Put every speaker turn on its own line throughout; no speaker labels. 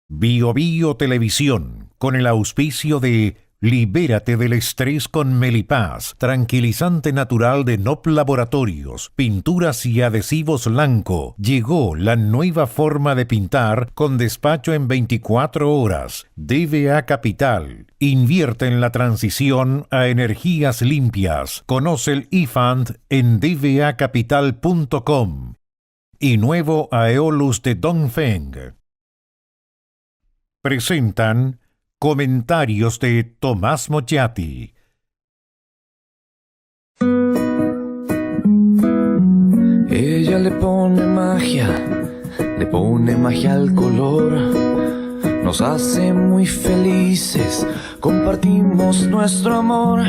Bio Bio Televisión, con el auspicio de Libérate del estrés con Melipaz, tranquilizante natural de NOP Laboratorios, pinturas y adhesivos Lanco. Llegó la nueva forma de pintar con despacho en 24 horas. DVA Capital. Invierte en la transición a energías limpias. Conoce el eFund en dvacapital.com. Y nuevo Aeolus de Dongfeng. Presentan comentarios de Tomás Moyati.
Ella le pone magia al color. Nos hace muy felices, compartimos nuestro amor.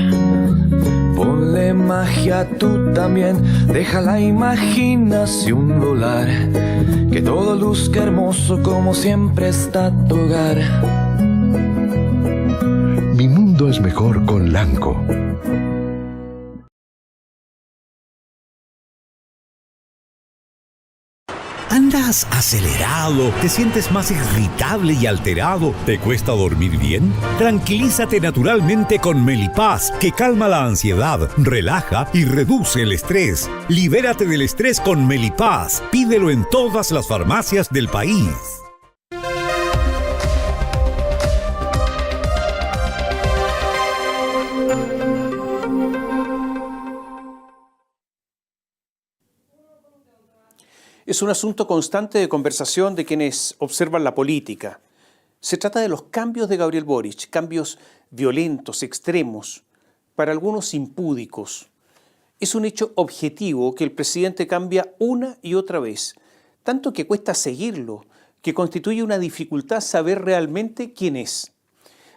Ponle magia tú también, deja la imaginación volar. Que todo luzca hermoso como siempre está tu hogar.
Mi mundo es mejor con Lanco.
¿Andas acelerado? ¿Te sientes más irritable y alterado? ¿Te cuesta dormir bien? Tranquilízate naturalmente con Melipaz, que calma la ansiedad, relaja y reduce el estrés. Libérate del estrés con Melipaz. Pídelo en todas las farmacias del país.
Es un asunto constante de conversación de quienes observan la política. Se trata de los cambios de Gabriel Boric, cambios violentos, extremos, para algunos impúdicos. Es un hecho objetivo que el presidente cambia una y otra vez, tanto que cuesta seguirlo, que constituye una dificultad saber realmente quién es.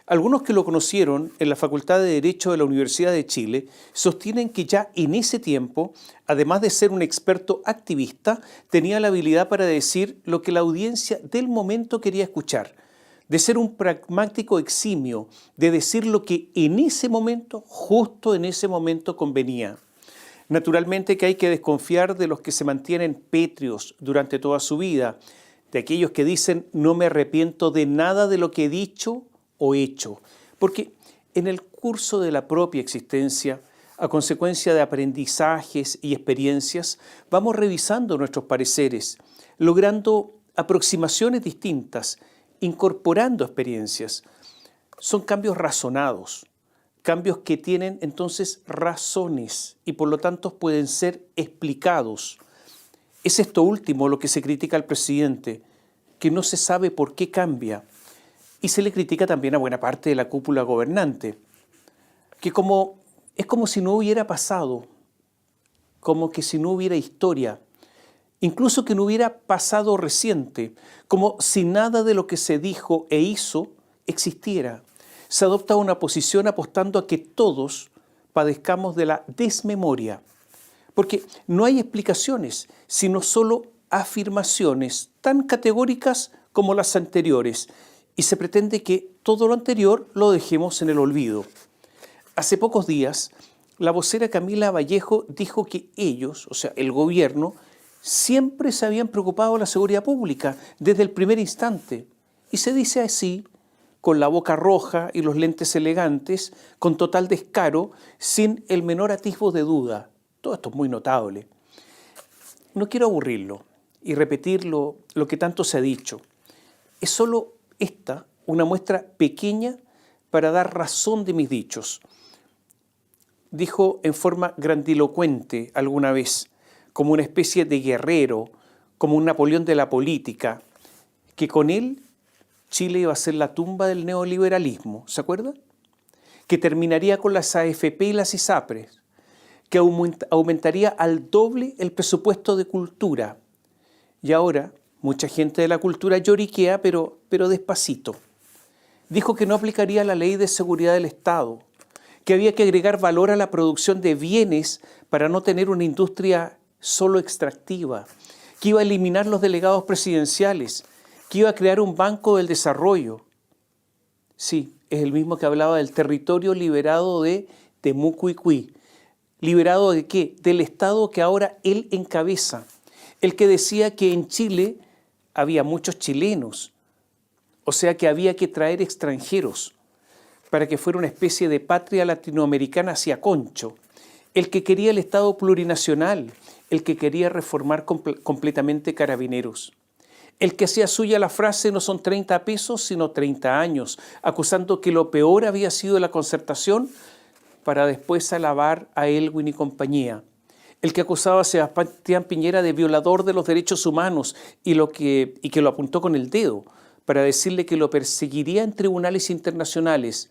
Algunos que lo conocieron en la Facultad de Derecho de la Universidad de Chile sostienen que ya en ese tiempo, además de ser un experto activista, tenía la habilidad para decir lo que la audiencia del momento quería escuchar, de ser un pragmático eximio, de decir lo que en ese momento, justo en ese momento, convenía. Naturalmente que hay que desconfiar de los que se mantienen pétreos durante toda su vida, de aquellos que dicen no me arrepiento de nada de lo que he dicho o hecho, porque en el curso de la propia existencia, a consecuencia de aprendizajes y experiencias, vamos revisando nuestros pareceres, logrando aproximaciones distintas, incorporando experiencias. Son cambios razonados, cambios que tienen entonces razones y por lo tanto pueden ser explicados. Es esto último lo que se critica al presidente, que no se sabe por qué cambia. Y se le critica también a buena parte de la cúpula gobernante, que es como si no hubiera pasado, como que si no hubiera historia, incluso que no hubiera pasado reciente, como si nada de lo que se dijo e hizo existiera. Se adopta una posición apostando a que todos padezcamos de la desmemoria, porque no hay explicaciones, sino solo afirmaciones tan categóricas como las anteriores, y se pretende que todo lo anterior lo dejemos en el olvido. Hace pocos días, la vocera Camila Vallejo dijo que ellos, o sea, el gobierno, siempre se habían preocupado de la seguridad pública desde el primer instante. Y se dice así, con la boca roja y los lentes elegantes, con total descaro, sin el menor atisbo de duda. Todo esto es muy notable. No quiero aburrirlo y repetir lo que tanto se ha dicho. Es solo esta una muestra pequeña para dar razón de mis dichos. Dijo en forma grandilocuente alguna vez, como una especie de guerrero, como un Napoleón de la política, que con él Chile iba a ser la tumba del neoliberalismo, ¿se acuerda? Que terminaría con las AFP y las ISAPRES, que aumentaría al doble el presupuesto de cultura. Y ahora mucha gente de la cultura lloriquea, pero despacito. Dijo que no aplicaría la ley de seguridad del Estado, que había que agregar valor a la producción de bienes para no tener una industria solo extractiva, que iba a eliminar los delegados presidenciales, que iba a crear un banco del desarrollo. Sí, es el mismo que hablaba del territorio liberado de Temucuicui. ¿Liberado de qué? Del Estado que ahora él encabeza. El que decía que en Chile había muchos chilenos, O sea que había que traer extranjeros para que fuera una especie de patria latinoamericana hacia Concho. El que quería el Estado plurinacional, el que quería reformar completamente Carabineros. El que hacía suya la frase no son 30 pesos, sino 30 años, acusando que lo peor había sido la concertación para después alabar a Elwin y compañía. El que acusaba a Sebastián Piñera de violador de los derechos humanos y que lo apuntó con el dedo para decirle que lo perseguiría en tribunales internacionales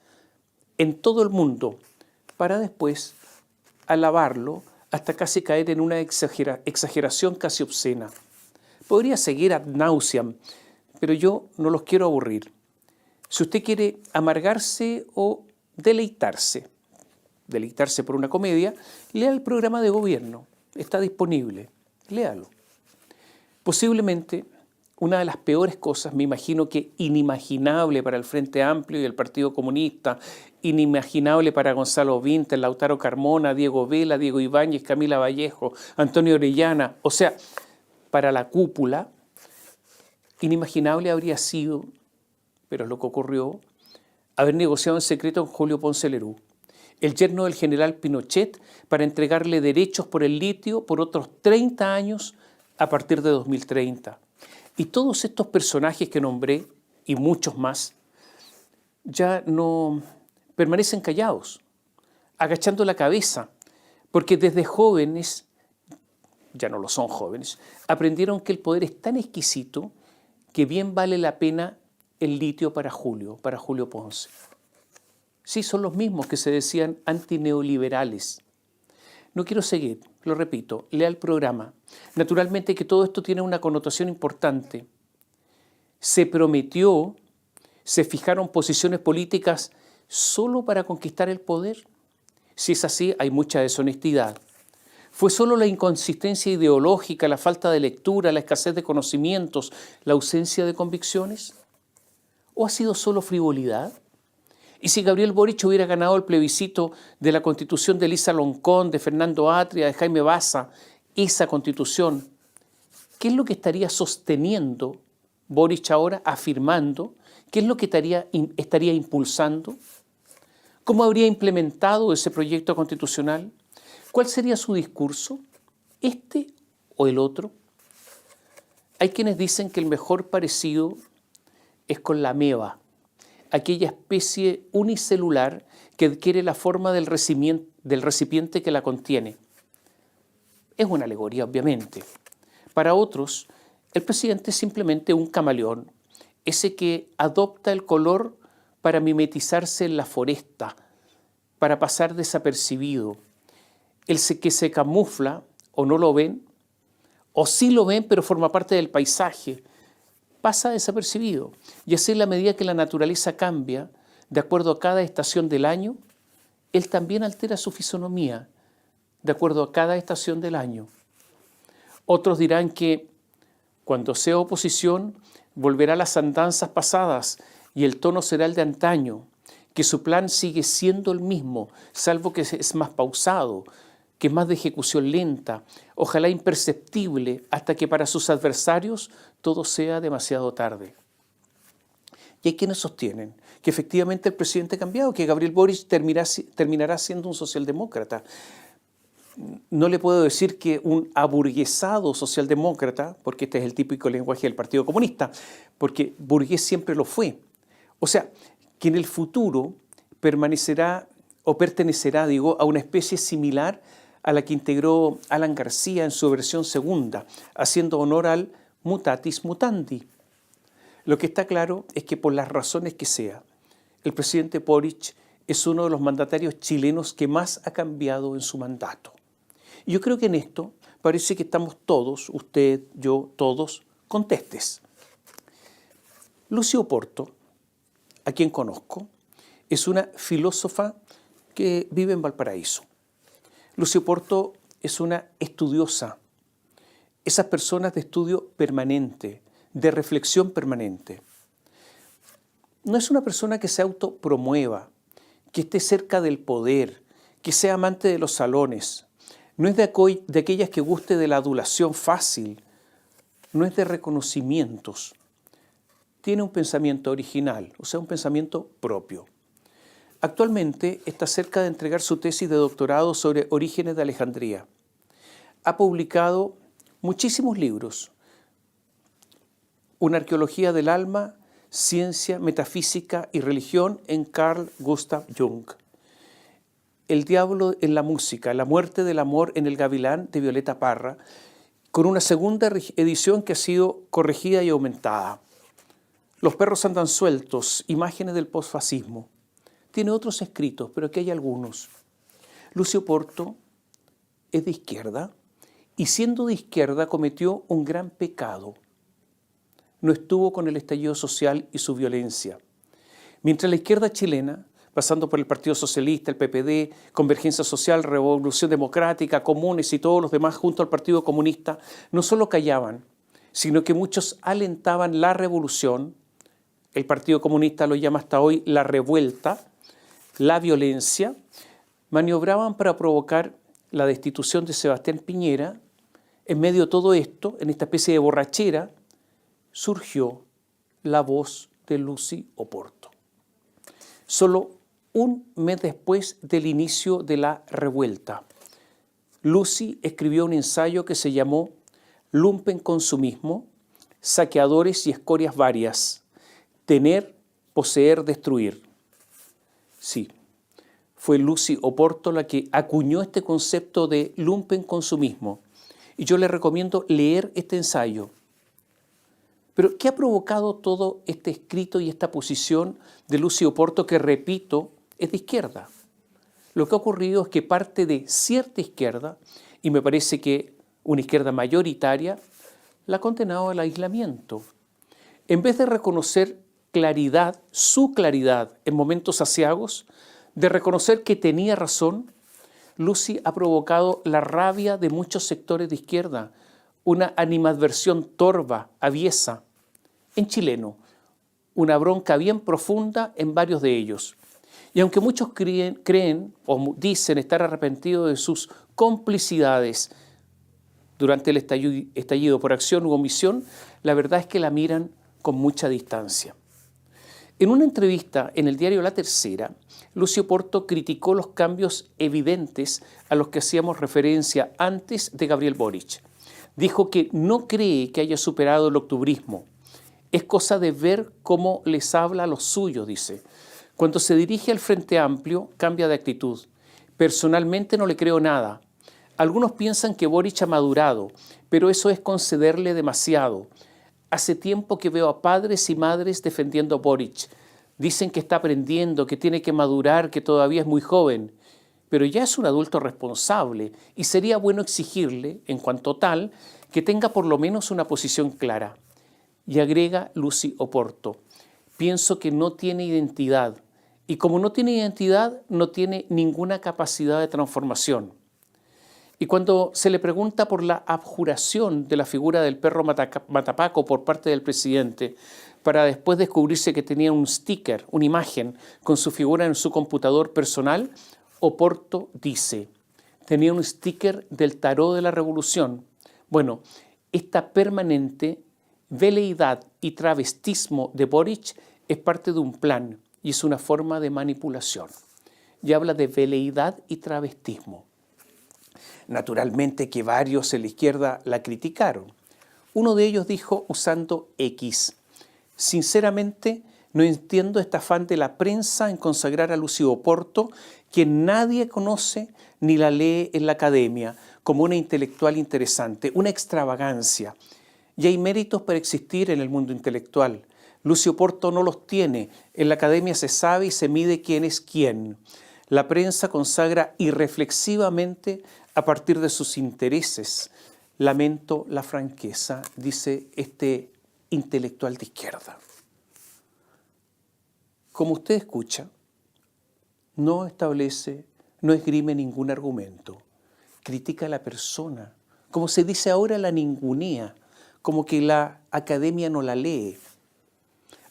en todo el mundo, para después alabarlo hasta casi caer en una exageración casi obscena. Podría seguir ad nauseam, pero yo no los quiero aburrir. Si usted quiere amargarse o deleitarse por una comedia, lea el programa de gobierno. Está disponible. Léalo. Posiblemente una de las peores cosas, me imagino que inimaginable para el Frente Amplio y el Partido Comunista, inimaginable para Gonzalo Vinter, Lautaro Carmona, Diego Vela, Diego Ibáñez, Camila Vallejo, Antonio Orellana, o sea, para la cúpula, inimaginable habría sido, pero es lo que ocurrió, haber negociado en secreto con Julio Ponce Lerú, el yerno del general Pinochet, para entregarle derechos por el litio por otros 30 años a partir de 2030. Y todos estos personajes que nombré, y muchos más, ya no permanecen callados, agachando la cabeza, porque desde jóvenes, ya no lo son jóvenes, aprendieron que el poder es tan exquisito que bien vale la pena el litio para Julio Ponce. Sí, son los mismos que se decían antineoliberales. No quiero seguir, lo repito, lea el programa. Naturalmente que todo esto tiene una connotación importante. Se prometió, se fijaron posiciones políticas solo para conquistar el poder. Si es así, hay mucha deshonestidad. ¿Fue solo la inconsistencia ideológica, la falta de lectura, la escasez de conocimientos, la ausencia de convicciones? ¿O ha sido solo frivolidad? Y si Gabriel Boric hubiera ganado el plebiscito de la Constitución de Elisa Loncón, de Fernando Atria, de Jaime Baza, esa Constitución, ¿qué es lo que estaría sosteniendo Boric ahora, afirmando? ¿Qué es lo que estaría impulsando? ¿Cómo habría implementado ese proyecto constitucional? ¿Cuál sería su discurso? ¿Este o el otro? Hay quienes dicen que el mejor parecido es con la ameba, aquella especie unicelular que adquiere la forma del recipiente que la contiene. Es una alegoría, obviamente. Para otros, el presidente es simplemente un camaleón, ese que adopta el color para mimetizarse en la foresta, para pasar desapercibido, el que se camufla o no lo ven, o sí lo ven pero forma parte del paisaje, pasa desapercibido. Y así, en la medida que la naturaleza cambia, de acuerdo a cada estación del año, él también altera su fisonomía, de acuerdo a cada estación del año. Otros dirán que cuando sea oposición, volverá a las andanzas pasadas y el tono será el de antaño, que su plan sigue siendo el mismo, salvo que es más pausado, que es más de ejecución lenta, ojalá imperceptible, hasta que para sus adversarios todo sea demasiado tarde. Y hay quienes sostienen que efectivamente el presidente ha cambiado, que Gabriel Boric terminará siendo un socialdemócrata. No le puedo decir que un aburguesado socialdemócrata, porque este es el típico lenguaje del Partido Comunista, porque burgués siempre lo fue. O sea, que en el futuro pertenecerá a una especie similar a la que integró Alan García en su versión segunda, haciendo honor al mutatis mutandi. Lo que está claro es que por las razones que sea, el presidente Boric es uno de los mandatarios chilenos que más ha cambiado en su mandato. Y yo creo que en esto parece que estamos todos, usted, yo, todos, contestes. Lucy Oporto, a quien conozco, es una filósofa que vive en Valparaíso. Lucy Oporto es una estudiosa, esas personas de estudio permanente, de reflexión permanente. No es una persona que se autopromueva, que esté cerca del poder, que sea amante de los salones. No es de aquellas que guste de la adulación fácil, no es de reconocimientos. tiene un pensamiento original, o sea, un pensamiento propio. Actualmente está cerca de entregar su tesis de doctorado sobre Orígenes de Alejandría. Ha publicado muchísimos libros: Una arqueología del alma, Ciencia, Metafísica y Religión en Carl Gustav Jung, El diablo en la música, La muerte del amor en el gavilán de Violeta Parra, con una segunda edición que ha sido corregida y aumentada. Los perros andan sueltos, imágenes del posfascismo. Tiene otros escritos, pero aquí hay algunos. Lucio Porto es de izquierda y siendo de izquierda cometió un gran pecado. No estuvo con el estallido social y su violencia. Mientras la izquierda chilena, pasando por el Partido Socialista, el PPD, Convergencia Social, Revolución Democrática, Comunes y todos los demás junto al Partido Comunista, no solo callaban, sino que muchos alentaban la revolución. El Partido Comunista lo llama hasta hoy la revuelta, la violencia. Maniobraban para provocar la destitución de Sebastián Piñera. En medio de todo esto, en esta especie de borrachera, surgió la voz de Lucy Oporto. Solo un mes después del inicio de la revuelta, Lucy escribió un ensayo que se llamó Lumpenconsumismo, saqueadores y escorias varias, tener, poseer, destruir. Sí, fue Lucy Oporto la que acuñó este concepto de lumpenconsumismo. Y yo le recomiendo leer este ensayo. Pero, ¿qué ha provocado todo este escrito y esta posición de Lucy Oporto, que, repito, es de izquierda? Lo que ha ocurrido es que parte de cierta izquierda, y me parece que una izquierda mayoritaria, la ha condenado al aislamiento. En vez de reconocer claridad, su claridad en momentos aciagos, de reconocer que tenía razón, Lucy ha provocado la rabia de muchos sectores de izquierda, una animadversión torva, aviesa, en chileno, una bronca bien profunda en varios de ellos. Y aunque muchos creen o dicen estar arrepentidos de sus complicidades durante el estallido por acción u omisión, la verdad es que la miran con mucha distancia. En una entrevista en el diario La Tercera, Lucy Oporto criticó los cambios evidentes a los que hacíamos referencia antes de Gabriel Boric. Dijo que no cree que haya superado el octubrismo. Es cosa de ver cómo les habla a los suyos, dice. Cuando se dirige al Frente Amplio, cambia de actitud. Personalmente no le creo nada. Algunos piensan que Boric ha madurado, pero eso es concederle demasiado. Hace tiempo que veo a padres y madres defendiendo a Boric. Dicen que está aprendiendo, que tiene que madurar, que todavía es muy joven. Pero ya es un adulto responsable y sería bueno exigirle, en cuanto tal, que tenga por lo menos una posición clara. Y agrega Lucy Oporto, pienso que no tiene identidad. Y como no tiene identidad, no tiene ninguna capacidad de transformación. Y cuando se le pregunta por la abjuración de la figura del perro Matapaco por parte del presidente, para después descubrirse que tenía un sticker, una imagen, con su figura en su computador personal, Oporto dice, tenía un sticker del tarot de la revolución. Bueno, esta permanente veleidad y travestismo de Boric es parte de un plan y es una forma de manipulación. Y habla de veleidad y travestismo. Naturalmente que varios en la izquierda la criticaron. Uno de ellos dijo usando X. Sinceramente, no entiendo este afán de la prensa en consagrar a Lucy Oporto, que nadie conoce ni la lee en la academia, como una intelectual interesante, una extravagancia. Y hay méritos para existir en el mundo intelectual. Lucy Oporto no los tiene. En la academia se sabe y se mide quién es quién. La prensa consagra irreflexivamente a partir de sus intereses. Lamento la franqueza, dice este intelectual de izquierda. Como usted escucha, no establece, no esgrime ningún argumento. Critica a la persona. Como se dice ahora, la ningunea. Como que la academia no la lee.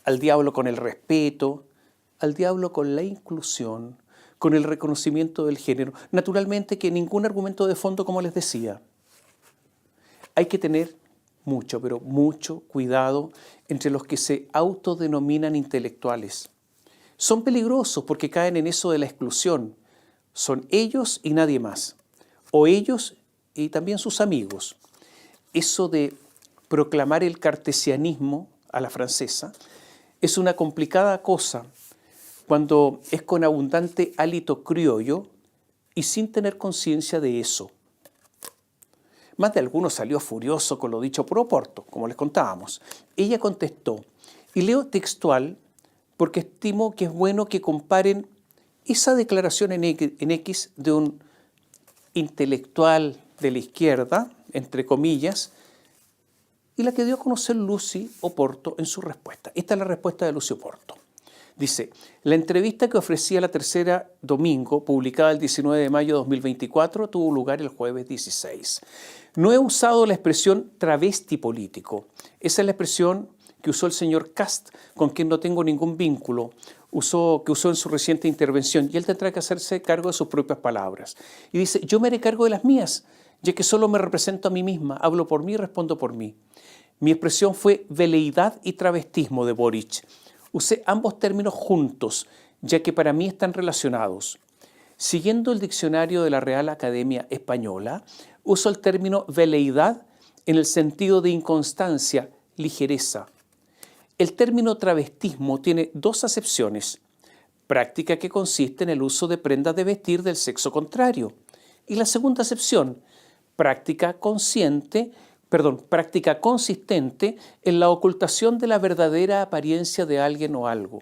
Al diablo con el respeto, al diablo con la inclusión, con el reconocimiento del género. Naturalmente que ningún argumento de fondo, como les decía. Hay que tener mucho, pero mucho cuidado entre los que se autodenominan intelectuales. Son peligrosos porque caen en eso de la exclusión. Son ellos y nadie más. O ellos y también sus amigos. Eso de proclamar el cartesianismo a la francesa es una complicada cosa cuando es con abundante hálito criollo y sin tener conciencia de eso. Más de alguno salió furioso con lo dicho por Oporto, como les contábamos. Ella contestó, y leo textual porque estimo que es bueno que comparen esa declaración en X de un intelectual de la izquierda, entre comillas, y la que dio a conocer Lucy Oporto en su respuesta. Esta es la respuesta de Lucy Oporto. Dice, la entrevista que ofrecía La Tercera domingo, publicada el 19 de mayo de 2024, tuvo lugar el jueves 16. No he usado la expresión travesti político. Esa es la expresión que usó el señor Kast, con quien no tengo ningún vínculo, que usó en su reciente intervención, y él tendrá que hacerse cargo de sus propias palabras. Y dice, yo me haré cargo de las mías, ya que solo me represento a mí misma, hablo por mí y respondo por mí. Mi expresión fue veleidad y travestismo de Boric. Usé ambos términos juntos, ya que para mí están relacionados. Siguiendo el diccionario de la Real Academia Española, uso el término veleidad en el sentido de inconstancia, ligereza. El término travestismo tiene dos acepciones. Práctica que consiste en el uso de prendas de vestir del sexo contrario. Y la segunda acepción, práctica consistente en la ocultación de la verdadera apariencia de alguien o algo.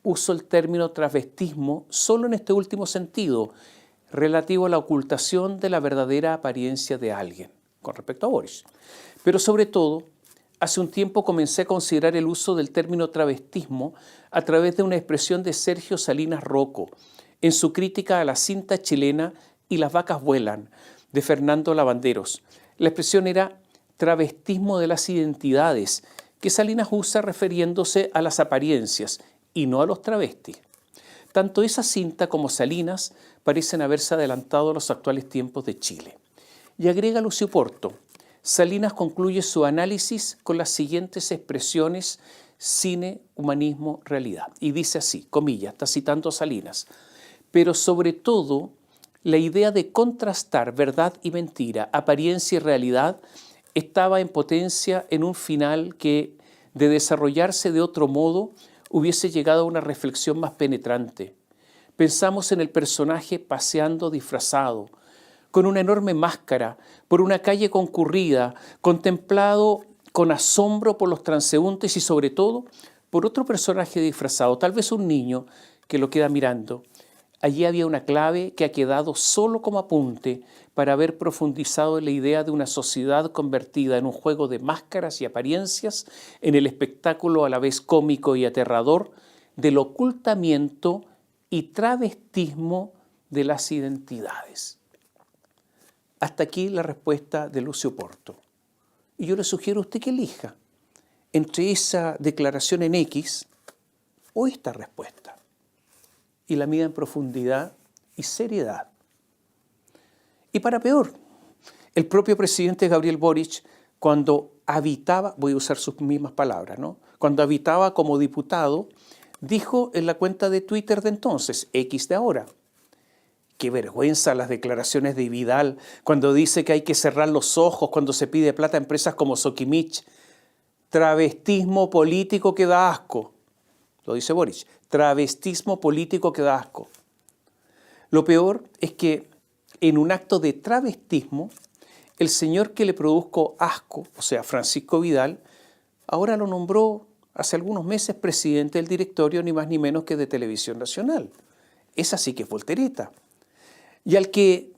Uso el término travestismo solo en este último sentido, relativo a la ocultación de la verdadera apariencia de alguien, con respecto a Boris. Pero sobre todo, hace un tiempo comencé a considerar el uso del término travestismo a través de una expresión de Sergio Salinas Rocco, en su crítica a la cinta chilena Y las vacas vuelan, de Fernando Lavanderos. La expresión era travestismo de las identidades, que Salinas usa refiriéndose a las apariencias y no a los travestis. Tanto esa cinta como Salinas parecen haberse adelantado a los actuales tiempos de Chile. Y agrega Lucy Oporto, Salinas concluye su análisis con las siguientes expresiones: cine, humanismo, realidad. Y dice así, comillas, está citando a Salinas, pero sobre todo la idea de contrastar verdad y mentira, apariencia y realidad, estaba en potencia en un final que, de desarrollarse de otro modo, hubiese llegado a una reflexión más penetrante. Pensamos en el personaje paseando disfrazado, con una enorme máscara, por una calle concurrida, contemplado con asombro por los transeúntes y sobre todo por otro personaje disfrazado, tal vez un niño que lo queda mirando. Allí había una clave que ha quedado solo como apunte para haber profundizado en la idea de una sociedad convertida en un juego de máscaras y apariencias, en el espectáculo a la vez cómico y aterrador del ocultamiento y travestismo de las identidades. Hasta aquí la respuesta de Lucy Oporto. Y yo le sugiero a usted que elija entre esa declaración en X o esta respuesta, y la mida en profundidad y seriedad. Y para peor, el propio presidente Gabriel Boric, cuando habitaba, voy a usar sus mismas palabras, ¿no? Cuando habitaba como diputado, dijo en la cuenta de Twitter de entonces, X de ahora, qué vergüenza las declaraciones de Vidal cuando dice que hay que cerrar los ojos cuando se pide plata a empresas como Sokimich. Travestismo político que da asco. Lo dice Boric. Travestismo político que da asco. Lo peor es que en un acto de travestismo, el señor que le produjo asco, o sea, Francisco Vidal, ahora lo nombró hace algunos meses presidente del directorio, ni más ni menos que de Televisión Nacional. Esa sí que es voltereta. Y al que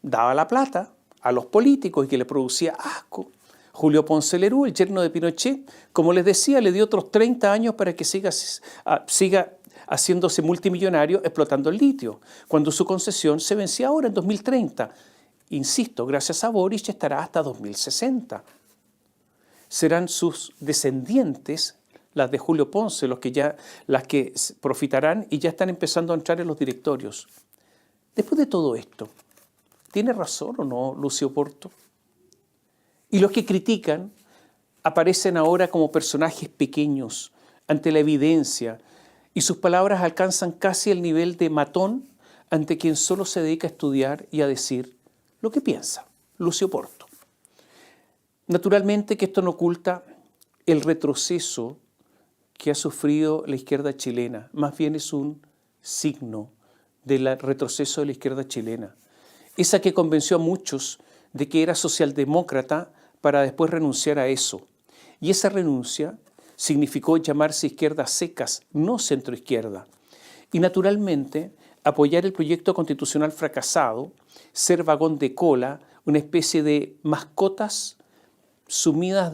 daba la plata a los políticos y que le producía asco, Julio Ponce Lerú, el yerno de Pinochet, como les decía, le dio otros 30 años para que siga haciéndose multimillonario explotando el litio, cuando su concesión se vencía ahora en 2030. Insisto, gracias a Boric estará hasta 2060. Serán sus descendientes, las de Julio Ponce, las que profitarán y ya están empezando a entrar en los directorios. Después de todo esto, ¿tiene razón o no Lucy Oporto? Y los que critican aparecen ahora como personajes pequeños ante la evidencia y sus palabras alcanzan casi el nivel de matón ante quien solo se dedica a estudiar y a decir lo que piensa, Lucio Porto. Naturalmente que esto no oculta el retroceso que ha sufrido la izquierda chilena, más bien es un signo del retroceso de la izquierda chilena. Esa que convenció a muchos de que era socialdemócrata para después renunciar a eso. Y esa renuncia significó llamarse izquierdas secas, no centroizquierda. Y naturalmente apoyar el proyecto constitucional fracasado, ser vagón de cola, una especie de mascotas sumidas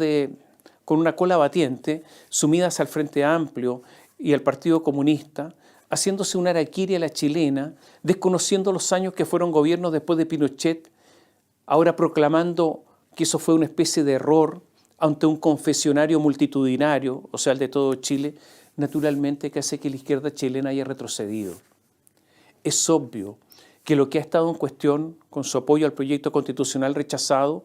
con una cola batiente, sumidas al Frente Amplio y al Partido Comunista, haciéndose una harakiri a la chilena, desconociendo los años que fueron gobiernos después de Pinochet, ahora proclamando que eso fue una especie de error ante un confesionario multitudinario, o sea, el de todo Chile, naturalmente que hace que la izquierda chilena haya retrocedido. Es obvio que lo que ha estado en cuestión con su apoyo al proyecto constitucional rechazado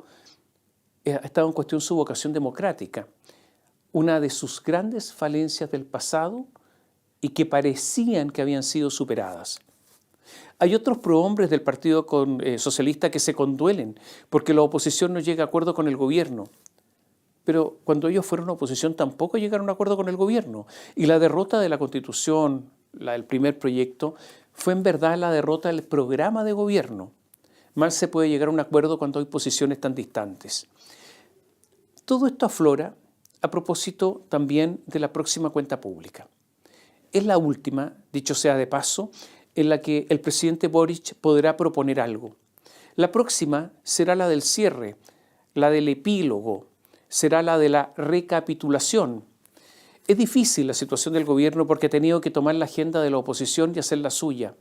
ha estado en cuestión su vocación democrática, una de sus grandes falencias del pasado y que parecían que habían sido superadas. Hay otros prohombres del Partido Socialista que se conduelen porque la oposición no llega a acuerdo con el gobierno. Pero cuando ellos fueron oposición tampoco llegaron a acuerdo con el gobierno. Y la derrota de la Constitución, el primer proyecto, fue en verdad la derrota del programa de gobierno. Mal se puede llegar a un acuerdo cuando hay posiciones tan distantes. Todo esto aflora a propósito también de la próxima cuenta pública. Es la última, dicho sea de paso, en la que el presidente Boric podrá proponer algo. La próxima será la del cierre, la del epílogo, será la de la recapitulación. Es difícil la situación del gobierno porque ha tenido que tomar la agenda de la oposición y hacer la suya.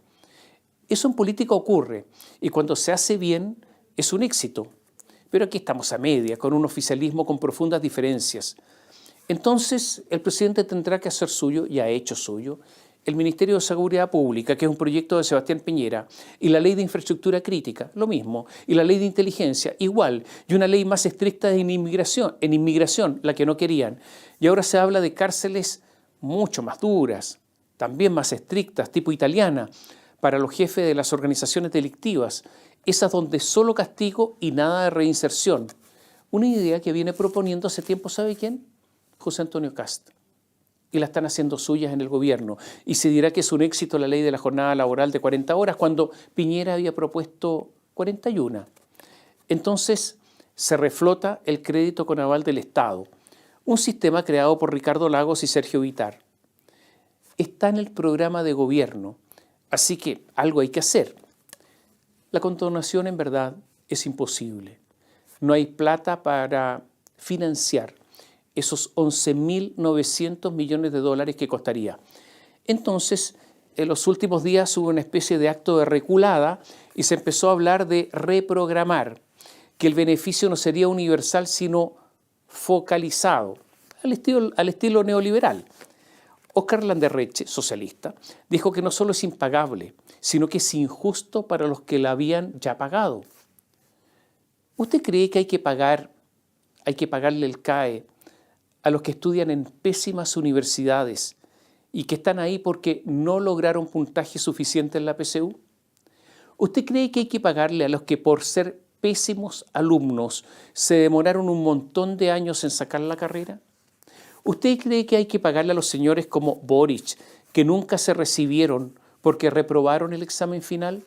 Eso en política ocurre y cuando se hace bien es un éxito. Pero aquí estamos a media, con un oficialismo con profundas diferencias. Entonces el presidente tendrá que hacer suyo, y ha hecho suyo, el Ministerio de Seguridad Pública, que es un proyecto de Sebastián Piñera, y la Ley de Infraestructura Crítica, lo mismo, y la Ley de Inteligencia, igual, y una ley más estricta en inmigración, la que no querían. Y ahora se habla de cárceles mucho más duras, también más estrictas, tipo italiana, para los jefes de las organizaciones delictivas, esas donde solo castigo y nada de reinserción. Una idea que viene proponiendo hace tiempo, ¿sabe quién? José Antonio Kast. Y la están haciendo suyas en el gobierno. Y se dirá que es un éxito la ley de la jornada laboral de 40 horas, cuando Piñera había propuesto 41. Entonces se reflota el crédito con aval del Estado, un sistema creado por Ricardo Lagos y Sergio Vittar. Está en el programa de gobierno, así que algo hay que hacer. La condonación en verdad es imposible. No hay plata para financiar esos 11.900 millones de dólares que costaría. Entonces, en los últimos días hubo una especie de acto de reculada y se empezó a hablar de reprogramar, que el beneficio no sería universal sino focalizado, al estilo neoliberal. Óscar Landerreche, socialista, dijo que no solo es impagable, sino que es injusto para los que la habían ya pagado. ¿Usted cree que hay que pagarle el CAE a los que estudian en pésimas universidades y que están ahí porque no lograron puntaje suficiente en la PSU? ¿Usted cree que hay que pagarle a los que por ser pésimos alumnos se demoraron un montón de años en sacar la carrera? ¿Usted cree que hay que pagarle a los señores como Boric, que nunca se recibieron porque reprobaron el examen final?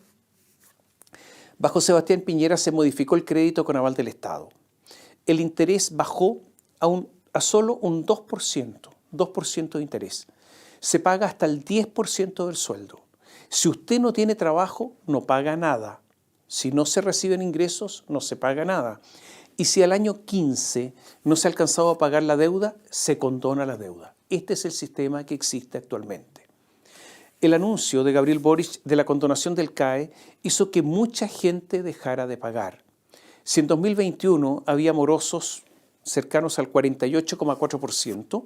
Bajo Sebastián Piñera se modificó el crédito con aval del Estado. El interés bajó a solo un 2% de interés. Se paga hasta el 10% del sueldo. Si usted no tiene trabajo, no paga nada. Si no se reciben ingresos, no se paga nada. Y si al año 15 no se ha alcanzado a pagar la deuda, se condona la deuda. Este es el sistema que existe actualmente. El anuncio de Gabriel Boric de la condonación del CAE hizo que mucha gente dejara de pagar. Si en 2021 había morosos cercanos al 48,4%,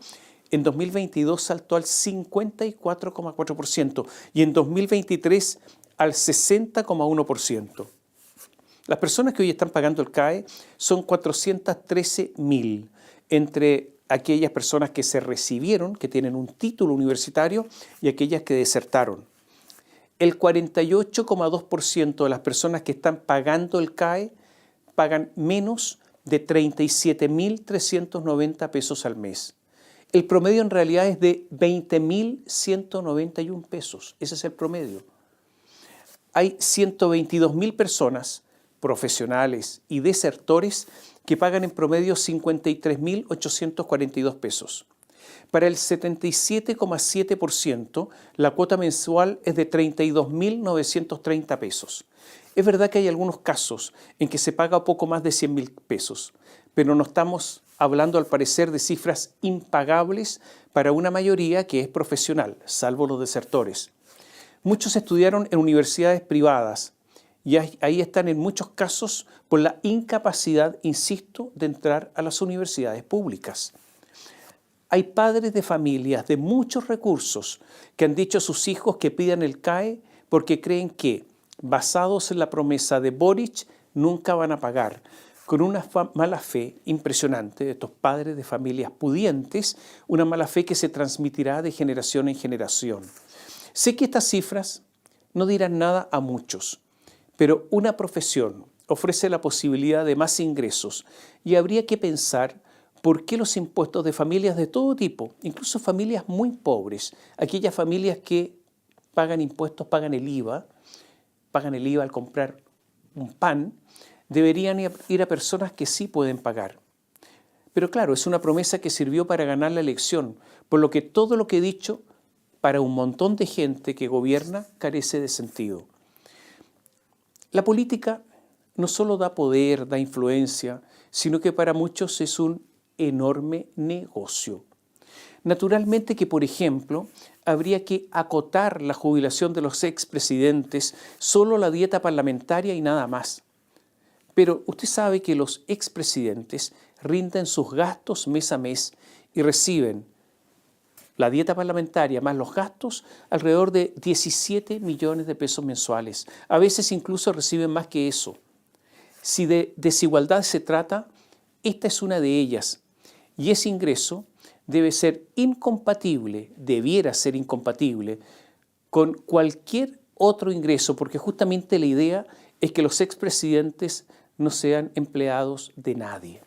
en 2022 saltó al 54,4% y en 2023 al 60,1%. Las personas que hoy están pagando el CAE son 413.000, entre aquellas personas que se recibieron, que tienen un título universitario, y aquellas que desertaron. El 48,2% de las personas que están pagando el CAE pagan menos de 37.390 pesos al mes. El promedio en realidad es de 20.191 pesos. Ese es el promedio. Hay 122.000 personas, profesionales y desertores, que pagan en promedio 53.842 pesos. Para el 77,7%, la cuota mensual es de 32.930 pesos. Es verdad que hay algunos casos en que se paga poco más de 100.000 pesos, pero no estamos hablando al parecer de cifras impagables para una mayoría que es profesional, salvo los desertores. Muchos estudiaron en universidades privadas y ahí están en muchos casos por la incapacidad, insisto, de entrar a las universidades públicas. Hay padres de familias de muchos recursos que han dicho a sus hijos que pidan el CAE porque creen que, basados en la promesa de Boric, nunca van a pagar, con una mala fe impresionante de estos padres de familias pudientes, una mala fe que se transmitirá de generación en generación. Sé que estas cifras no dirán nada a muchos, pero una profesión ofrece la posibilidad de más ingresos y habría que pensar por qué los impuestos de familias de todo tipo, incluso familias muy pobres, aquellas familias que pagan impuestos, pagan el IVA al comprar un pan, deberían ir a personas que sí pueden pagar. Pero claro, es una promesa que sirvió para ganar la elección, por lo que todo lo que he dicho para un montón de gente que gobierna carece de sentido. La política no solo da poder, da influencia, sino que para muchos es un enorme negocio. Naturalmente que, por ejemplo, habría que acotar la jubilación de los expresidentes solo a la dieta parlamentaria y nada más. Pero usted sabe que los expresidentes rinden sus gastos mes a mes y reciben la dieta parlamentaria más los gastos alrededor de 17 millones de pesos mensuales. A veces incluso reciben más que eso. Si de desigualdad se trata, esta es una de ellas. Y ese ingreso debe ser incompatible, debiera ser incompatible con cualquier otro ingreso, porque justamente la idea es que los expresidentes no sean empleados de nadie.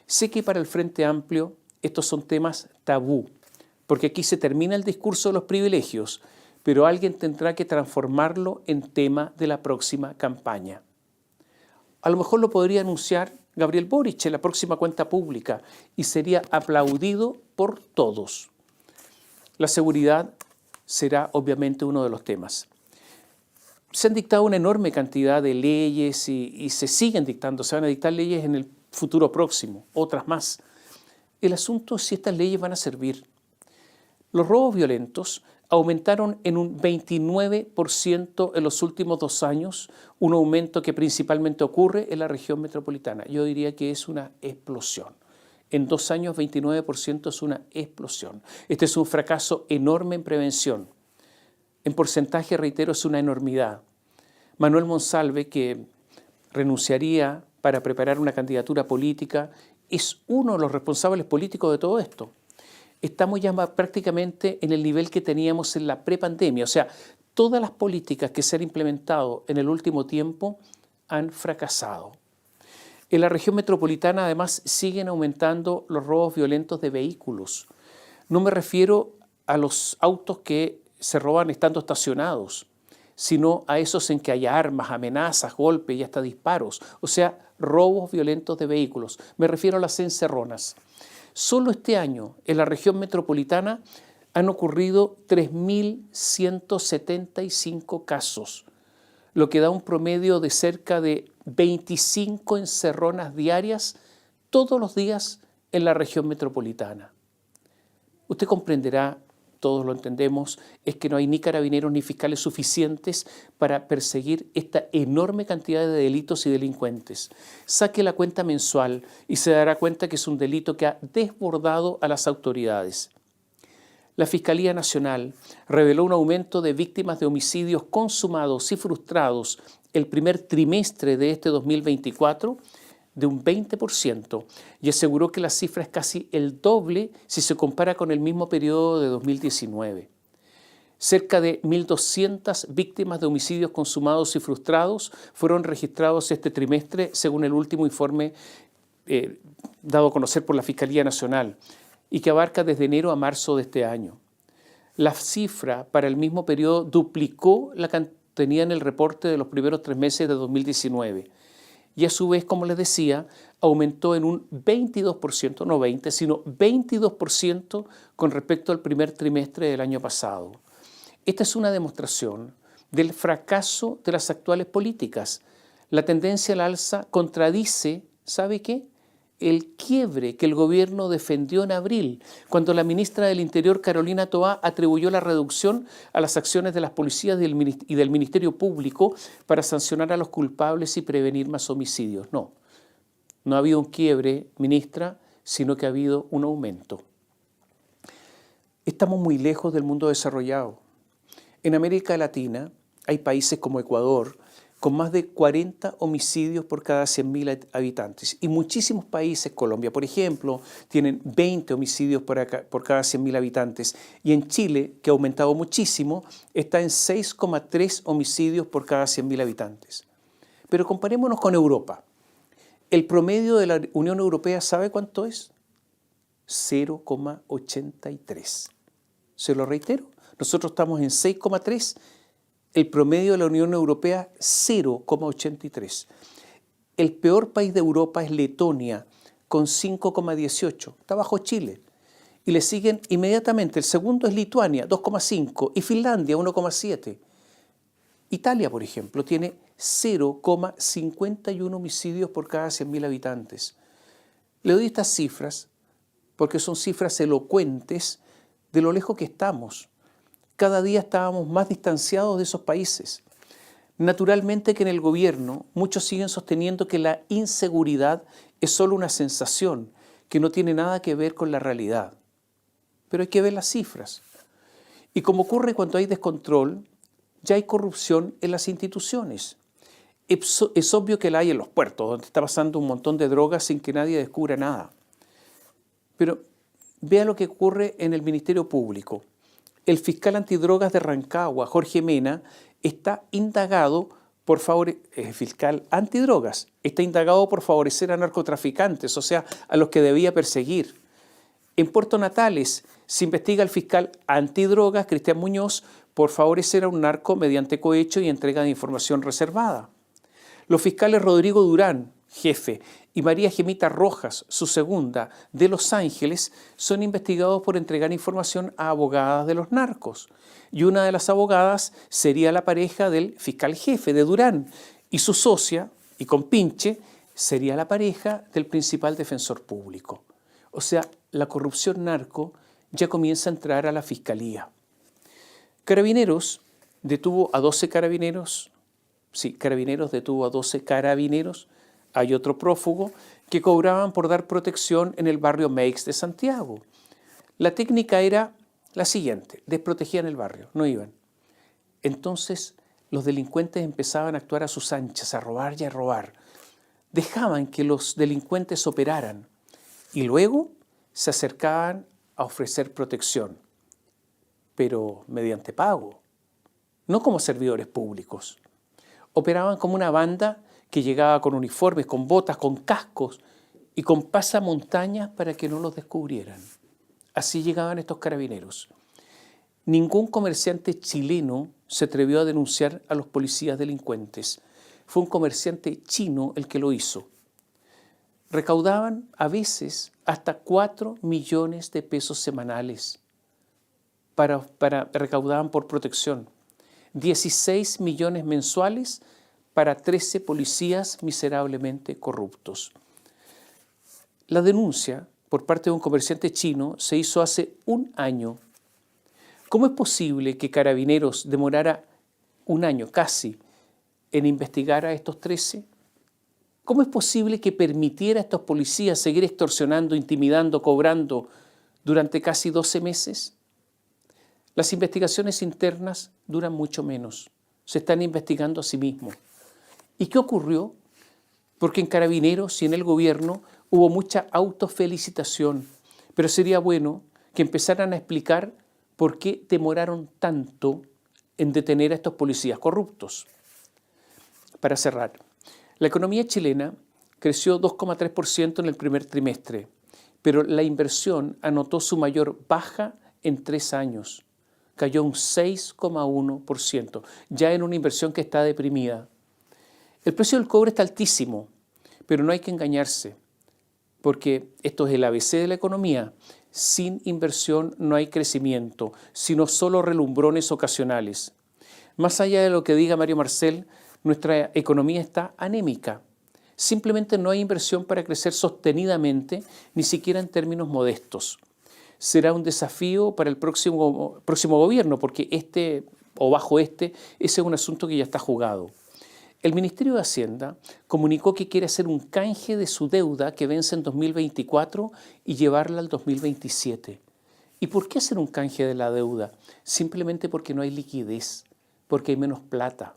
Sé que para el Frente Amplio estos son temas tabú, porque aquí se termina el discurso de los privilegios, pero alguien tendrá que transformarlo en tema de la próxima campaña. A lo mejor lo podría anunciar Gabriel Boric en la próxima cuenta pública y sería aplaudido por todos. La seguridad será obviamente uno de los temas. Se han dictado una enorme cantidad de leyes y se siguen dictando, se van a dictar leyes en el futuro próximo, otras más. El asunto es si estas leyes van a servir. Los robos violentos aumentaron en un 29% en los últimos 2 años, un aumento que principalmente ocurre en la región metropolitana. Yo diría que es una explosión. En 2 años, 29% es una explosión. Este es un fracaso enorme en prevención. En porcentaje, reitero, es una enormidad. Manuel Monsalve, que renunciaría para preparar una candidatura política, es uno de los responsables políticos de todo esto. Estamos ya prácticamente en el nivel que teníamos en la prepandemia. O sea, todas las políticas que se han implementado en el último tiempo han fracasado. En la región metropolitana, además, siguen aumentando los robos violentos de vehículos. No me refiero a los autos que se roban estando estacionados, sino a esos en que hay armas, amenazas, golpes y hasta disparos. O sea, robos violentos de vehículos. Me refiero a las encerronas. Solo este año, en la región metropolitana, han ocurrido 3.175 casos, lo que da un promedio de cerca de 25 encerronas diarias todos los días en la región metropolitana. Usted comprenderá, todos lo entendemos, es que no hay ni carabineros ni fiscales suficientes para perseguir esta enorme cantidad de delitos y delincuentes. Saque la cuenta mensual y se dará cuenta que es un delito que ha desbordado a las autoridades. La Fiscalía Nacional reveló un aumento de víctimas de homicidios consumados y frustrados el primer trimestre de este 2024 de un 20% y aseguró que la cifra es casi el doble si se compara con el mismo periodo de 2019. Cerca de 1.200 víctimas de homicidios consumados y frustrados fueron registrados este trimestre, según el último informe dado a conocer por la Fiscalía Nacional, y que abarca desde enero a marzo de este año. La cifra para el mismo periodo duplicó la que tenía en el reporte de los primeros 3 meses de 2019. Y a su vez, como les decía, aumentó en un 22%, no 20, sino 22% con respecto al primer trimestre del año pasado. Esta es una demostración del fracaso de las actuales políticas. La tendencia al alza contradice, ¿sabe qué? El quiebre que el gobierno defendió en abril, cuando la ministra del Interior, Carolina Toá, atribuyó la reducción a las acciones de las policías y del Ministerio Público para sancionar a los culpables y prevenir más homicidios. No ha habido un quiebre, ministra, sino que ha habido un aumento. Estamos muy lejos del mundo desarrollado. En América Latina hay países como Ecuador, con más de 40 homicidios por cada 100.000 habitantes. Y muchísimos países, Colombia, por ejemplo, tienen 20 homicidios por cada 100.000 habitantes. Y en Chile, que ha aumentado muchísimo, está en 6,3 homicidios por cada 100.000 habitantes. Pero comparémonos con Europa. El promedio de la Unión Europea, ¿sabe cuánto es? 0,83. Se lo reitero, nosotros estamos en 6,3. El promedio de la Unión Europea, 0,83. El peor país de Europa es Letonia, con 5,18. Está bajo Chile. Y le siguen inmediatamente. El segundo es Lituania, 2,5. Y Finlandia, 1,7. Italia, por ejemplo, tiene 0,51 homicidios por cada 100.000 habitantes. Le doy estas cifras porque son cifras elocuentes de lo lejos que estamos. Cada día estábamos más distanciados de esos países. Naturalmente que en el gobierno muchos siguen sosteniendo que la inseguridad es solo una sensación, que no tiene nada que ver con la realidad. Pero hay que ver las cifras. Y como ocurre cuando hay descontrol, ya hay corrupción en las instituciones. Es obvio que la hay en los puertos, donde está pasando un montón de drogas sin que nadie descubra nada. Pero vea lo que ocurre en el Ministerio Público. El fiscal antidrogas de Rancagua, Jorge Mena, está indagado por fiscal antidrogas, está indagado por favorecer a narcotraficantes, o sea, a los que debía perseguir. En Puerto Natales se investiga al fiscal antidrogas, Cristian Muñoz, por favorecer a un narco mediante cohecho y entrega de información reservada. Los fiscales Rodrigo Durán, jefe, y María Gemita Rojas, su segunda, de Los Ángeles, son investigados por entregar información a abogadas de los narcos. Y una de las abogadas sería la pareja del fiscal jefe de Durán, y su socia, y compinche, sería la pareja del principal defensor público. O sea, la corrupción narco ya comienza a entrar a la fiscalía. Carabineros detuvo a 12 carabineros. Sí, Carabineros detuvo a 12 carabineros. Hay otro prófugo que cobraban por dar protección en el barrio Meix de Santiago. La técnica era la siguiente: desprotegían el barrio, no iban. Entonces los delincuentes empezaban a actuar a sus anchas, a robar y a robar. Dejaban que los delincuentes operaran y luego se acercaban a ofrecer protección, pero mediante pago, no como servidores públicos. Operaban como una banda que llegaba con uniformes, con botas, con cascos y con pasamontañas para que no los descubrieran. Así llegaban estos carabineros. Ningún comerciante chileno se atrevió a denunciar a los policías delincuentes. Fue un comerciante chino el que lo hizo. Recaudaban a veces hasta 4 millones de pesos semanales recaudaban por protección. 16 millones mensuales para 13 policías miserablemente corruptos. La denuncia por parte de un comerciante chino se hizo hace un año. ¿Cómo es posible que Carabineros demorara un año casi en investigar a estos 13? ¿Cómo es posible que permitiera a estos policías seguir extorsionando, intimidando, cobrando durante casi 12 meses? Las investigaciones internas duran mucho menos. Se están investigando a sí mismos. ¿Y qué ocurrió? Porque en Carabineros y en el gobierno hubo mucha autofelicitación, pero sería bueno que empezaran a explicar por qué demoraron tanto en detener a estos policías corruptos. Para cerrar, la economía chilena creció 2,3% en el primer trimestre, pero la inversión anotó su mayor baja en 3 años. Cayó un 6,1%, ya en una inversión que está deprimida. El precio del cobre está altísimo, pero no hay que engañarse, porque esto es el ABC de la economía. Sin inversión no hay crecimiento, sino solo relumbrones ocasionales. Más allá de lo que diga Mario Marcel, nuestra economía está anémica. Simplemente no hay inversión para crecer sostenidamente, ni siquiera en términos modestos. Será un desafío para el próximo gobierno, porque ese es un asunto que ya está jugado. El Ministerio de Hacienda comunicó que quiere hacer un canje de su deuda que vence en 2024 y llevarla al 2027. ¿Y por qué hacer un canje de la deuda? Simplemente porque no hay liquidez, porque hay menos plata.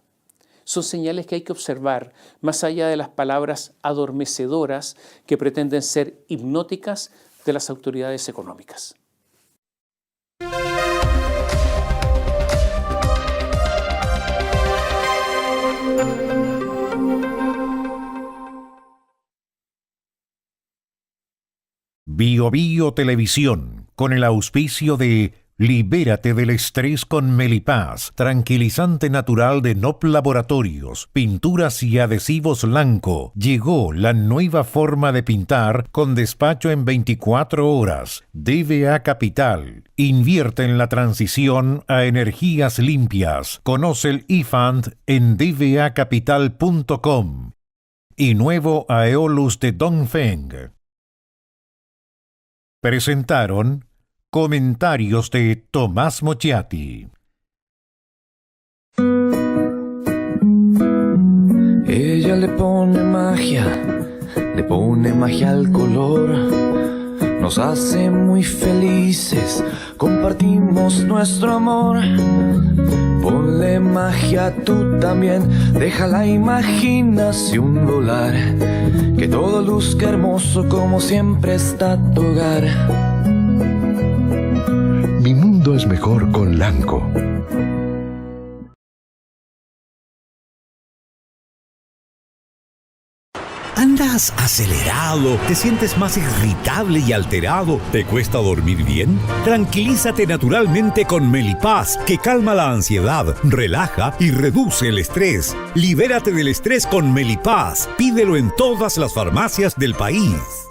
Son señales que hay que observar, más allá de las palabras adormecedoras que pretenden ser hipnóticas de las autoridades económicas.
Bio Bio Televisión, con el auspicio de Libérate del estrés con Melipaz, tranquilizante natural de NOP Laboratorios, pinturas y adhesivos Lanco. Llegó la nueva forma de pintar con despacho en 24 horas. DVA Capital. Invierte en la transición a energías limpias. Conoce el eFund en dvacapital.com. Y nuevo Aeolus de Dongfeng. Presentaron comentarios de Tomás Mochiati.
Ella le pone magia al color. Nos hace muy felices, compartimos nuestro amor. Ponle magia tú también, deja la imaginación volar. Que todo luzca hermoso como siempre está tu hogar.
Mi mundo es mejor con Lanco.
¿Andas acelerado? ¿Te sientes más irritable y alterado? ¿Te cuesta dormir bien? Tranquilízate naturalmente con Melipaz, que calma la ansiedad, relaja y reduce el estrés. Libérate del estrés con Melipaz. Pídelo en todas las farmacias del país.